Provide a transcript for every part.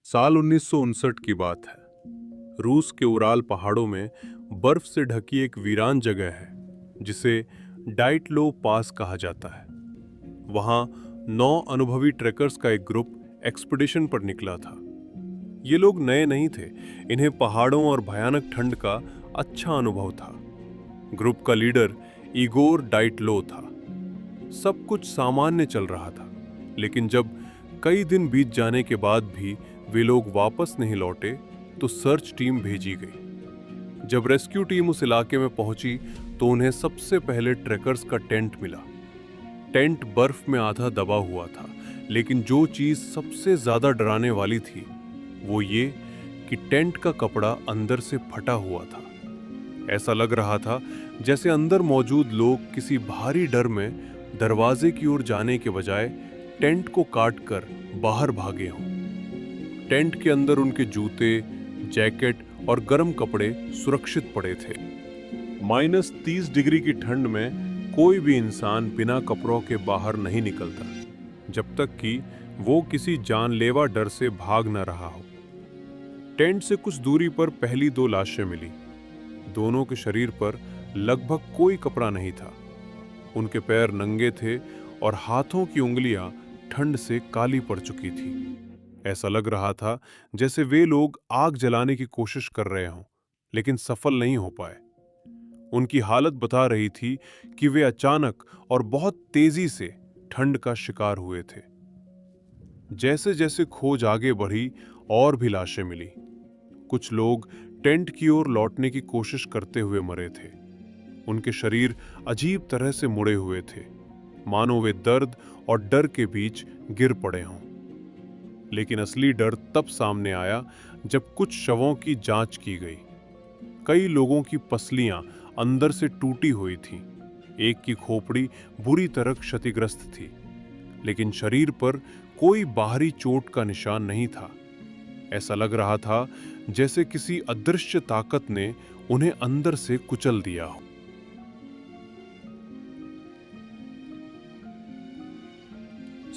साल 1959 की बात है। रूस के उराल पहाड़ों में बर्फ से ढकी एक वीरान जगह है जिसे डाइटलो पास कहा जाता है। वहां 9 अनुभवी ट्रेकर्स का एक ग्रुप एक्सपीडिशन पर निकला था। ये लोग नए नहीं थे, इन्हें पहाड़ों और भयानक ठंड का अच्छा अनुभव था। ग्रुप का लीडर इगोर डाइटलो था। सब कुछ सामान्य चल रहा था, लेकिन जब कई दिन बीत जाने के बाद भी वे लोग वापस नहीं लौटे तो सर्च टीम भेजी गई। जब रेस्क्यू टीम उस इलाके में पहुंची तो उन्हें सबसे पहले ट्रेकर्स का टेंट मिला। टेंट बर्फ में आधा दबा हुआ था, लेकिन जो चीज सबसे ज्यादा डराने वाली थी वो ये कि टेंट का कपड़ा अंदर से फटा हुआ था। ऐसा लग रहा था जैसे अंदर मौजूद लोग किसी भारी डर में दरवाजे की ओर जाने के बजाय टेंट को काटकर बाहर भागे हों। टेंट के अंदर उनके जूते, जैकेट और गर्म कपड़े सुरक्षित पड़े थे। -30 डिग्री की ठंड में कोई भी इंसान बिना कपड़ों के बाहर नहीं निकलता, जब तक कि वो किसी जानलेवा डर से भाग न रहा हो। टेंट से कुछ दूरी पर पहली 2 लाशें मिली। दोनों के शरीर पर लगभग कोई कपड़ा नहीं था। उनके पैर नंगे थे और हाथों की उंगलियां ठंड से काली पड़ चुकी थी। ऐसा लग रहा था जैसे वे लोग आग जलाने की कोशिश कर रहे हों, लेकिन सफल नहीं हो पाए। उनकी हालत बता रही थी कि वे अचानक और बहुत तेजी से ठंड का शिकार हुए थे। जैसे जैसे खोज आगे बढ़ी और भी लाशें मिली। कुछ लोग टेंट की ओर लौटने की कोशिश करते हुए मरे थे। उनके शरीर अजीब तरह से मुड़े हुए थे, मानो वे दर्द और डर के बीच गिर पड़े हों। लेकिन असली डर तब सामने आया जब कुछ शवों की जांच की गई। कई लोगों की पसलियां अंदर से टूटी हुई थीं। एक की खोपड़ी बुरी तरह क्षतिग्रस्त थी, लेकिन शरीर पर कोई बाहरी चोट का निशान नहीं था। ऐसा लग रहा था जैसे किसी अदृश्य ताकत ने उन्हें अंदर से कुचल दिया हो।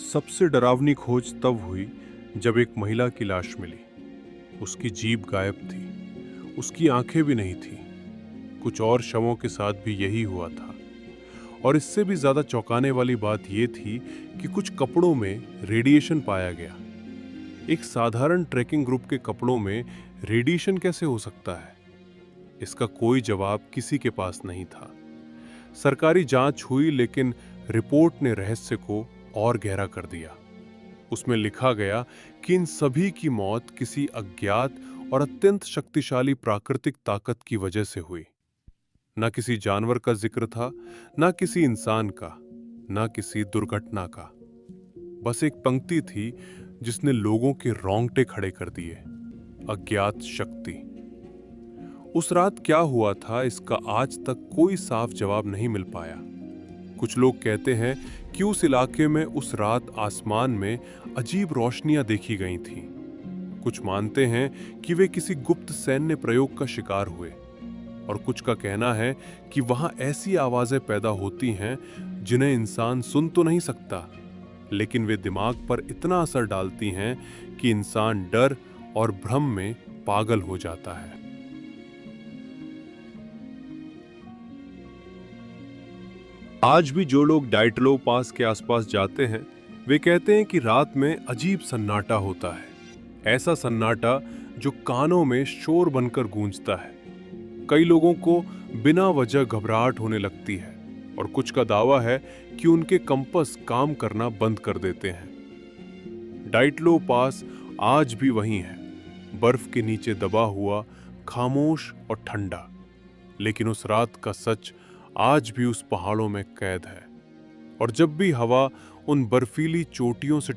सबसे डरावनी खोज तब हुई जब एक महिला की लाश मिली। उसकी जीभ गायब थी, उसकी आंखें भी नहीं थी। कुछ और शवों के साथ भी यही हुआ था। और इससे भी ज्यादा चौंकाने वाली बात यह थी कि कुछ कपड़ों में रेडिएशन पाया गया। एक साधारण ट्रेकिंग ग्रुप के कपड़ों में रेडिएशन कैसे हो सकता है? इसका कोई जवाब किसी के पास नहीं था। सरकारी जांच हुई, लेकिन रिपोर्ट ने रहस्य को और गहरा कर दिया। उसमें लिखा गया कि इन सभी की मौत किसी अज्ञात और अत्यंत शक्तिशाली प्राकृतिक ताकत की वजह से हुई। न किसी जानवर का जिक्र था, न किसी इंसान का, न किसी दुर्घटना का। बस एक पंक्ति थी जिसने लोगों के रोंगटे खड़े कर दिए, अज्ञात शक्ति। उस रात क्या हुआ था, इसका आज तक कोई साफ जवाब नहीं मिल पाया। कुछ लोग कहते हैं कि उस इलाके में उस रात आसमान में अजीब रोशनियां देखी गई थीं। कुछ मानते हैं कि वे किसी गुप्त सैन्य प्रयोग का शिकार हुए, और कुछ का कहना है कि वहां ऐसी आवाजें पैदा होती हैं जिन्हें इंसान सुन तो नहीं सकता, लेकिन वे दिमाग पर इतना असर डालती हैं कि इंसान डर और भ्रम में पागल हो जाता है। आज भी जो लोग डाइटलो पास के आसपास जाते हैं, वे कहते हैं कि रात में अजीब सन्नाटा होता है। ऐसा सन्नाटा जो कानों में शोर बनकर गूंजता है। कई लोगों को बिना वजह घबराहट होने लगती है, और कुछ का दावा है कि उनके कंपास काम करना बंद कर देते हैं। डाइटलो पास आज भी वहीं है, बर्फ के नीचे दबा हुआ, खामोश और ठंडा। लेकिन उस रात का सच आज भी उस पहाड़ों में कैद है। और जब भी हवा उन बर्फीली चोटियों से